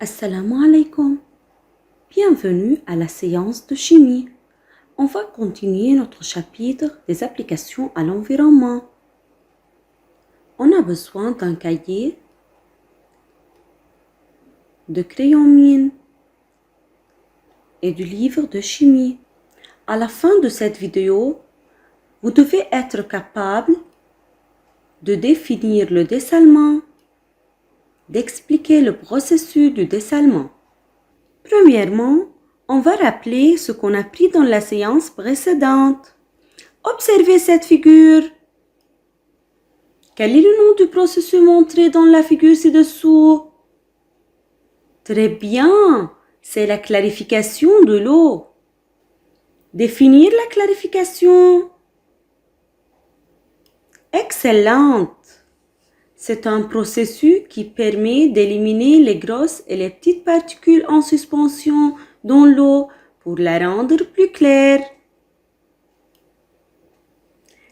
Assalamu alaikum. Bienvenue à la séance de chimie. On va continuer notre chapitre des applications à l'environnement. On a besoin d'un cahier, de crayons mine et du livre de chimie. À la fin de cette vidéo, vous devez être capable de définir le dessalement, d'expliquer le processus du dessalement. Premièrement, on va rappeler ce qu'on a appris dans la séance précédente. Observez cette figure. Quel est le nom du processus montré dans la figure ci-dessous? Très bien, c'est la clarification de l'eau. Définir la clarification. Excellente. C'est un processus qui permet d'éliminer les grosses et les petites particules en suspension dans l'eau pour la rendre plus claire.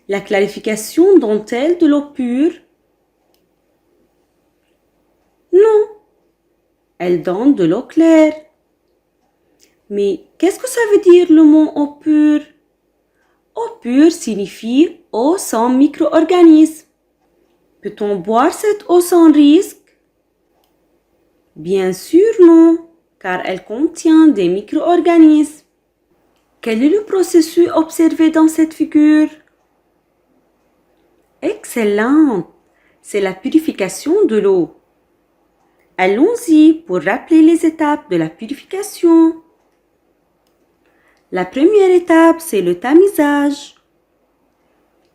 La clarification donne-t-elle de l'eau pure? Non, elle donne de l'eau claire. Mais qu'est-ce que ça veut dire le mot eau pure? Eau pure signifie eau sans micro-organismes. Peut-on boire cette eau sans risque? Bien sûr non, car elle contient des micro-organismes. Quel est le processus observé dans cette figure? Excellent, c'est la purification de l'eau. Allons-y pour rappeler les étapes de la purification. La première étape, c'est le tamisage.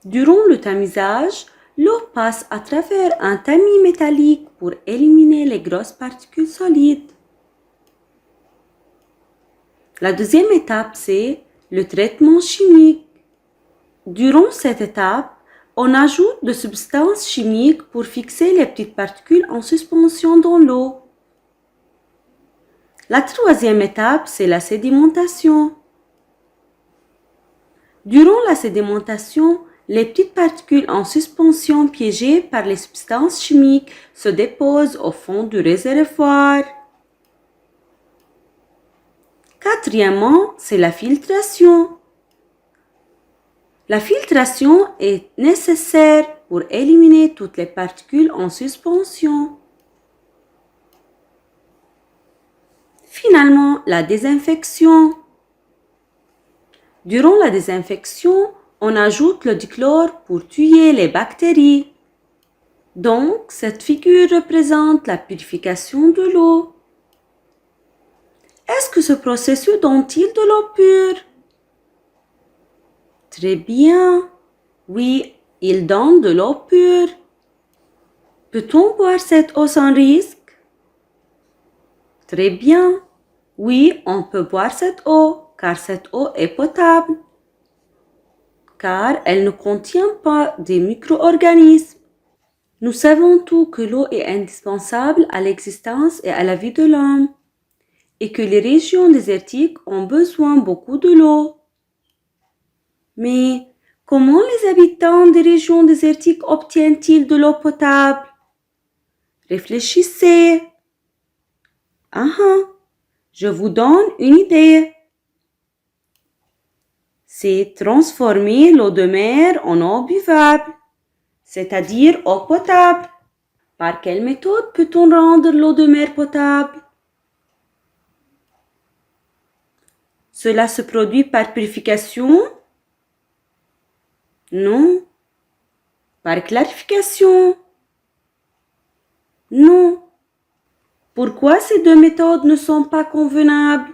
Durant le tamisage, l'eau passe à travers un tamis métallique pour éliminer les grosses particules solides. La deuxième étape, c'est le traitement chimique. Durant cette étape, on ajoute des substances chimiques pour fixer les petites particules en suspension dans l'eau. La troisième étape, c'est la sédimentation. Durant la sédimentation, les petites particules en suspension piégées par les substances chimiques se déposent au fond du réservoir. Quatrièmement, c'est la filtration. La filtration est nécessaire pour éliminer toutes les particules en suspension. Finalement, la désinfection. Durant la désinfection, on ajoute le dichlore pour tuer les bactéries. Donc, cette figure représente la purification de l'eau. Est-ce que ce processus donne-t-il de l'eau pure? Très bien. Oui, il donne de l'eau pure. Peut-on boire cette eau sans risque? Très bien. Oui, on peut boire cette eau, car cette eau est potable, car elle ne contient pas de micro-organismes. Nous savons tous que l'eau est indispensable à l'existence et à la vie de l'homme, et que les régions désertiques ont besoin beaucoup de l'eau. Mais comment les habitants des régions désertiques obtiennent-ils de l'eau potable? Réfléchissez. Je vous donne une idée. C'est transformer l'eau de mer en eau buvable, c'est-à-dire eau potable. Par quelle méthode peut-on rendre l'eau de mer potable? Cela se produit par purification? Non. Par clarification? Non. Pourquoi ces deux méthodes ne sont pas convenables?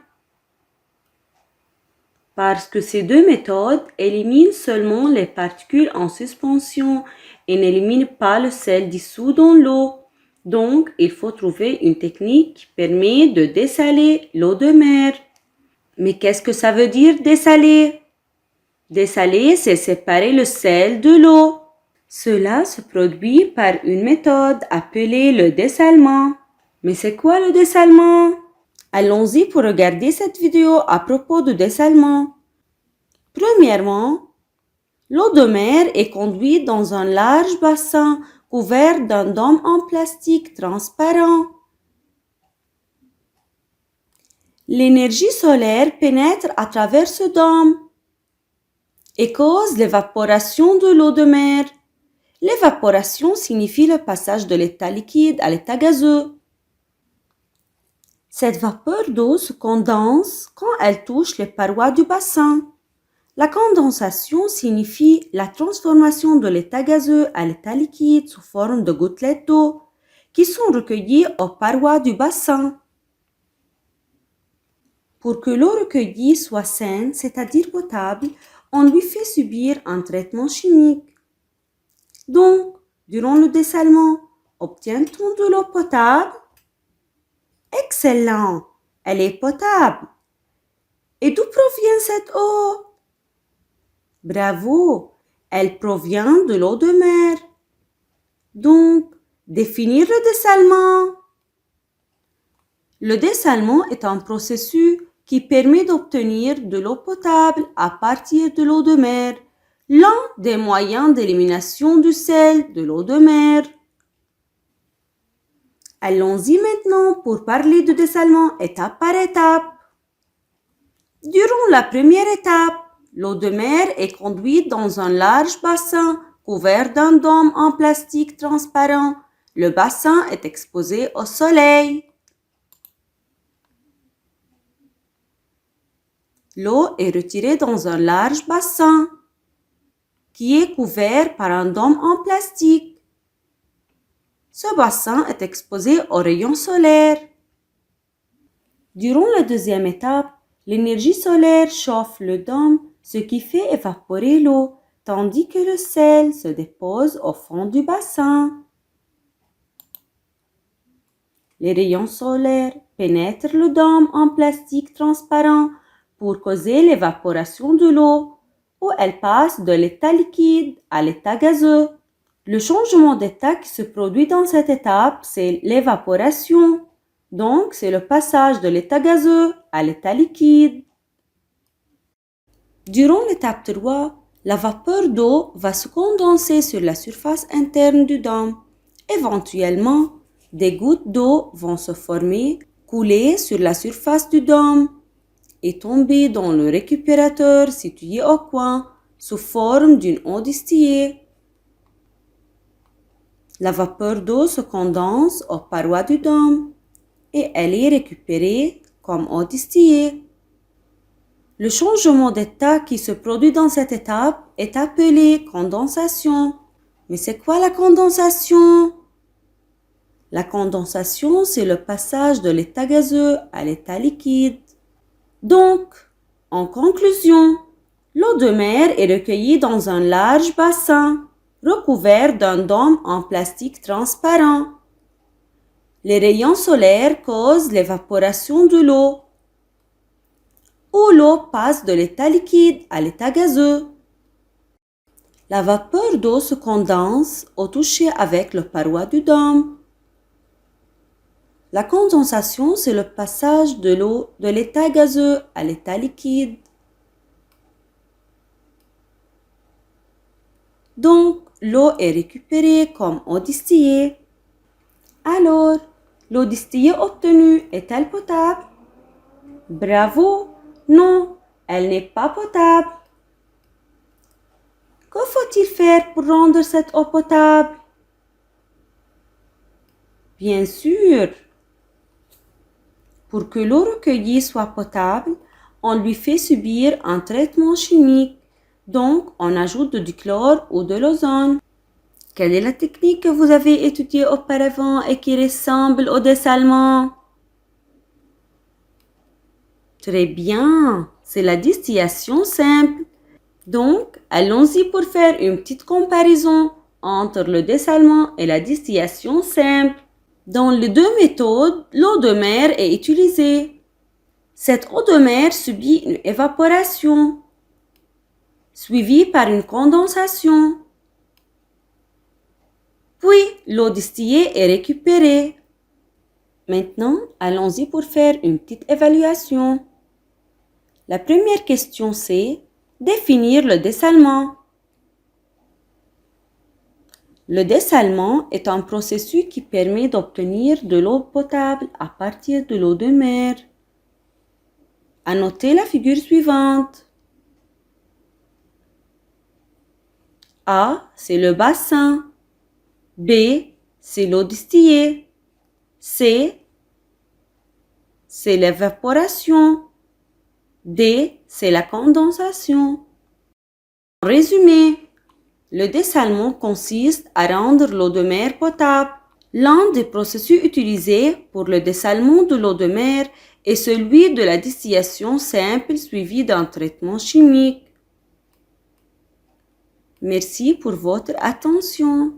Parce que ces deux méthodes éliminent seulement les particules en suspension et n'éliminent pas le sel dissous dans l'eau. Donc, il faut trouver une technique qui permet de dessaler l'eau de mer. Mais qu'est-ce que ça veut dire dessaler? Dessaler, c'est séparer le sel de l'eau. Cela se produit par une méthode appelée le dessalement. Mais c'est quoi le dessalement? Allons-y pour regarder cette vidéo à propos du dessalement. Premièrement, l'eau de mer est conduite dans un large bassin couvert d'un dôme en plastique transparent. L'énergie solaire pénètre à travers ce dôme et cause l'évaporation de l'eau de mer. L'évaporation signifie le passage de l'état liquide à l'état gazeux. Cette vapeur d'eau se condense quand elle touche les parois du bassin. La condensation signifie la transformation de l'état gazeux à l'état liquide sous forme de gouttelettes d'eau qui sont recueillies aux parois du bassin. Pour que l'eau recueillie soit saine, c'est-à-dire potable, on lui fait subir un traitement chimique. Donc, durant le dessalement, obtient-on de l'eau potable? Excellent, elle est potable. Et d'où provient cette eau? Bravo, elle provient de l'eau de mer. Donc, définir le dessalement. Le dessalement est un processus qui permet d'obtenir de l'eau potable à partir de l'eau de mer, l'un des moyens d'élimination du sel de l'eau de mer. Allons-y maintenant pour parler de dessalement étape par étape. Durant la première étape, l'eau de mer est conduite dans un large bassin couvert d'un dôme en plastique transparent. Le bassin est exposé au soleil. L'eau est retirée dans un large bassin qui est couvert par un dôme en plastique. Ce bassin est exposé aux rayons solaires. Durant la deuxième étape, l'énergie solaire chauffe le dôme, ce qui fait évaporer l'eau, tandis que le sel se dépose au fond du bassin. Les rayons solaires pénètrent le dôme en plastique transparent pour causer l'évaporation de l'eau, où elle passe de l'état liquide à l'état gazeux. Le changement d'état qui se produit dans cette étape, c'est l'évaporation. Donc, c'est le passage de l'état gazeux à l'état liquide. Durant l'étape 3, la vapeur d'eau va se condenser sur la surface interne du dôme. Éventuellement, des gouttes d'eau vont se former, couler sur la surface du dôme et tomber dans le récupérateur situé au coin sous forme d'une eau distillée. La vapeur d'eau se condense aux parois du dôme et elle est récupérée comme eau distillée. Le changement d'état qui se produit dans cette étape est appelé condensation. Mais c'est quoi la condensation? La condensation, c'est le passage de l'état gazeux à l'état liquide. Donc, en conclusion, l'eau de mer est recueillie dans un large bassin recouvert d'un dôme en plastique transparent. Les rayons solaires causent l'évaporation de l'eau, où l'eau passe de l'état liquide à l'état gazeux. La vapeur d'eau se condense au toucher avec les parois du dôme. La condensation, c'est le passage de l'eau de l'état gazeux à l'état liquide. Donc, l'eau est récupérée comme eau distillée. Alors, l'eau distillée obtenue est-elle potable? Bravo! Non, elle n'est pas potable. Que faut-il faire pour rendre cette eau potable? Bien sûr, pour que l'eau recueillie soit potable, on lui fait subir un traitement chimique. Donc, on ajoute du chlore ou de l'ozone. Quelle est la technique que vous avez étudiée auparavant et qui ressemble au dessalement? Très bien, c'est la distillation simple. Donc, allons-y pour faire une petite comparaison entre le dessalement et la distillation simple. Dans les deux méthodes, l'eau de mer est utilisée. Cette eau de mer subit une évaporation, suivie par une condensation. Puis, l'eau distillée est récupérée. Maintenant, allons-y pour faire une petite évaluation. La première question, c'est définir le dessalement. Le dessalement est un processus qui permet d'obtenir de l'eau potable à partir de l'eau de mer. Annotez la figure suivante. A, c'est le bassin. B, c'est l'eau distillée. C, c'est l'évaporation. D, c'est la condensation. En résumé, le dessalement consiste à rendre l'eau de mer potable. L'un des processus utilisés pour le dessalement de l'eau de mer est celui de la distillation simple suivi d'un traitement chimique. Merci pour votre attention.